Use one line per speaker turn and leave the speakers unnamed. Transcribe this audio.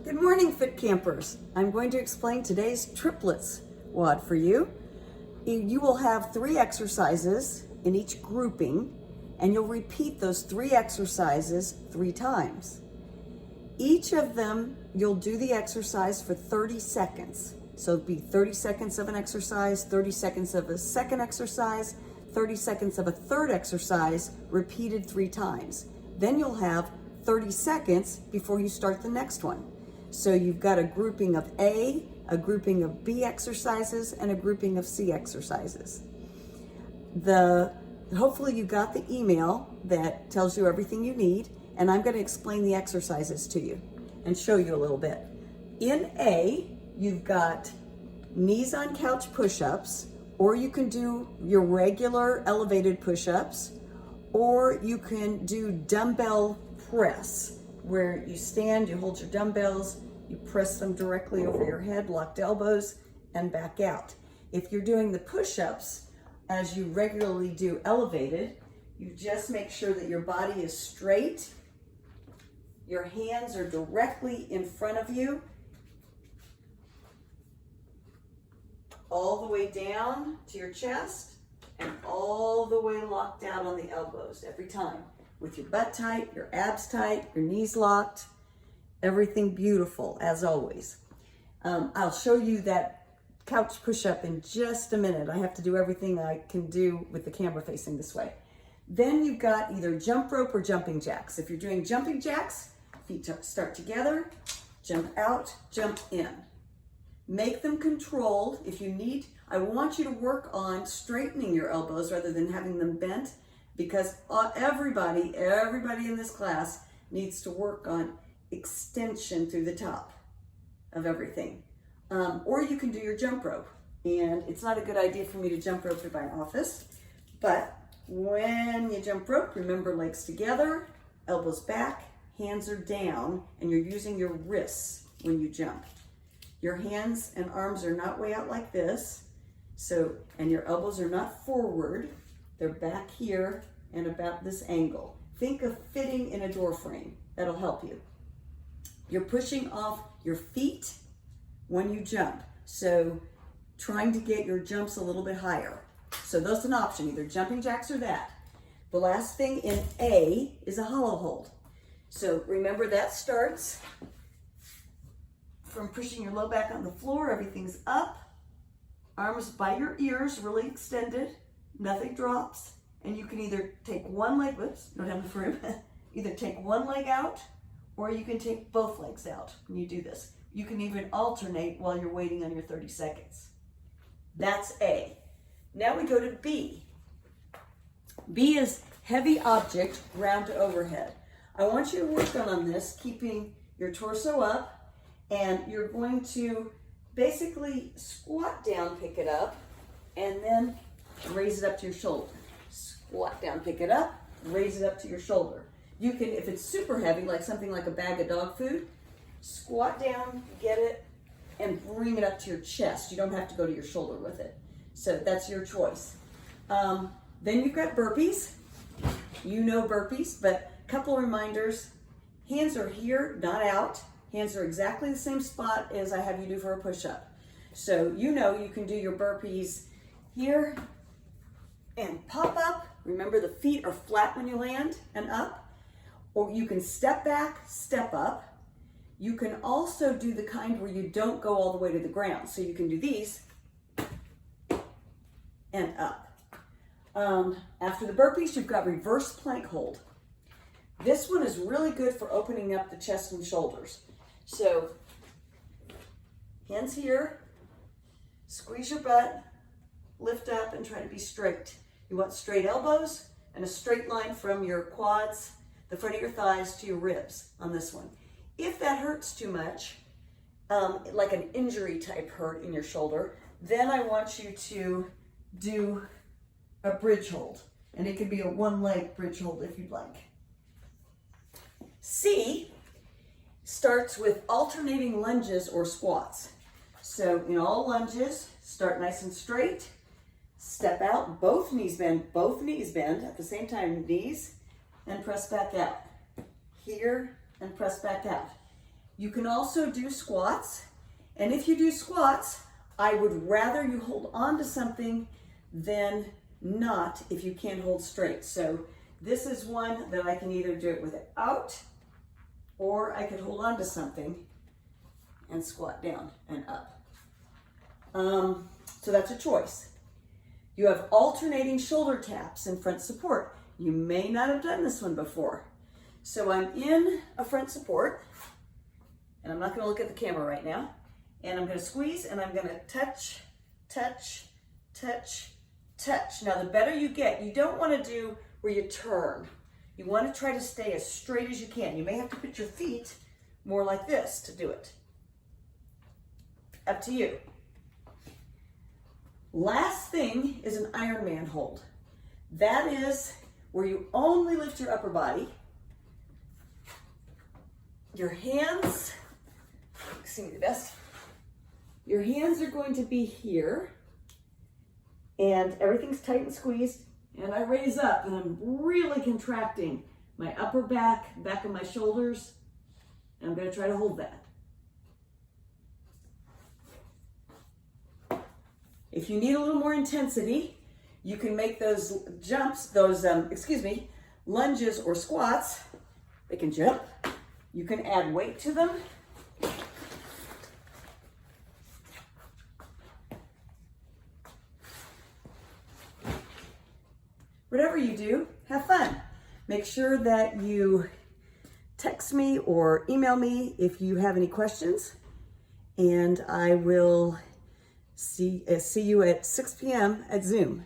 Good morning, Fit Campers. I'm going to explain today's Triplets WOD for you. You will have 3 exercises in each grouping, and you'll repeat those 3 exercises 3 times. Each of them, you'll do the exercise for 30 seconds. So it'll be 30 seconds of an exercise, 30 seconds of a second exercise, 30 seconds of a third exercise, repeated 3 times. Then you'll have 30 seconds before you start the next one. So you've got a grouping of A, a grouping of B exercises, and a grouping of C exercises. Hopefully you got the email that tells you everything you need, and I'm going to explain the exercises to you and show you a little bit. In A, you've got knees on couch push-ups, or you can do your regular elevated push-ups, or you can do dumbbell press, where you stand, you hold your dumbbells, you press them directly over your head, locked elbows, and back out. If you're doing the push-ups, as you regularly do elevated, you just make sure that your body is straight, your hands are directly in front of you, all the way down to your chest, and all the way locked out on the elbows every time, with your butt tight, your abs tight, your knees locked, everything beautiful as always. I'll show you that couch push-up in just a minute. I have to do everything I can do with the camera facing this way. Then you've got either jump rope or jumping jacks. If you're doing jumping jacks, feet start together, jump out, jump in. Make them controlled. If you need, I want you to work on straightening your elbows rather than having them bent, because everybody in this class needs to work on extension through the top of everything. Or you can do your jump rope. And it's not a good idea for me to jump rope in my office, but when you jump rope, remember legs together, elbows back, hands are down, and you're using your wrists when you jump. Your hands and arms are not way out like this, and your elbows are not forward. They're back here and about this angle. Think of fitting in a door frame. That'll help you. You're pushing off your feet when you jump. So trying to get your jumps a little bit higher. So that's an option, either jumping jacks or that. The last thing in A is a hollow hold. So remember that starts from pushing your low back on the floor, everything's up, arms by your ears, really extended, nothing drops, and you can either take one leg, whoops, don't have enough room, either take one leg out, or you can take both legs out when you do this. You can even alternate while you're waiting on your 30 seconds. That's A. Now we go to B. B is heavy object, ground to overhead. I want you to work on this, keeping your torso up, and you're going to basically squat down, pick it up, and then raise it up to your shoulder. Squat down, pick it up, raise it up to your shoulder. You can, if it's super heavy, like something like a bag of dog food, squat down, get it, and bring it up to your chest. You don't have to go to your shoulder with it. So that's your choice. Then you've got burpees. You know burpees, but a couple of reminders. Hands are here, not out. Hands are exactly the same spot as I have you do for a push-up. So you know you can do your burpees here and pop up. Remember the feet are flat when you land and up. Or you can step back, step up. You can also do the kind where you don't go all the way to the ground. So you can do these and up. After the burpees, you've got reverse plank hold. This one is really good for opening up the chest and shoulders. So, hands here, squeeze your butt, lift up, and try to be straight. You want straight elbows and a straight line from your quads, the front of your thighs, to your ribs on this one. If that hurts too much, like an injury type hurt in your shoulder, then I want you to do a bridge hold. And it can be a one-leg bridge hold if you'd like. C starts with alternating lunges or squats. So in all lunges, start nice and straight, step out, both knees bend at the same time, knees, and press back out. Here and press back out. You can also do squats. And if you do squats, I would rather you hold on to something than not if you can't hold straight. So this is one that I can either do it without, or I could hold on to something and squat down and up. So that's a choice. You have alternating shoulder taps and front support. You may not have done this one before. So I'm in a front support, and I'm not going to look at the camera right now. And I'm going to squeeze, and I'm going to touch, touch, touch, touch. Now, the better you get, you don't want to do where you turn. You want to try to stay as straight as you can. You may have to put your feet more like this to do it. Up to you. Last thing is an Ironman hold. That is where you only lift your upper body. Your hands, see me the best. Your hands are going to be here, and everything's tight and squeezed, and I raise up, and I'm really contracting my upper back of my shoulders, and I'm going to try to hold that. If you need a little more intensity, you can make those jumps, lunges or squats. They can jump. You can add weight to them. Whatever you do, have fun. Make sure that you text me or email me if you have any questions, and I will see you at 6 p.m. at Zoom.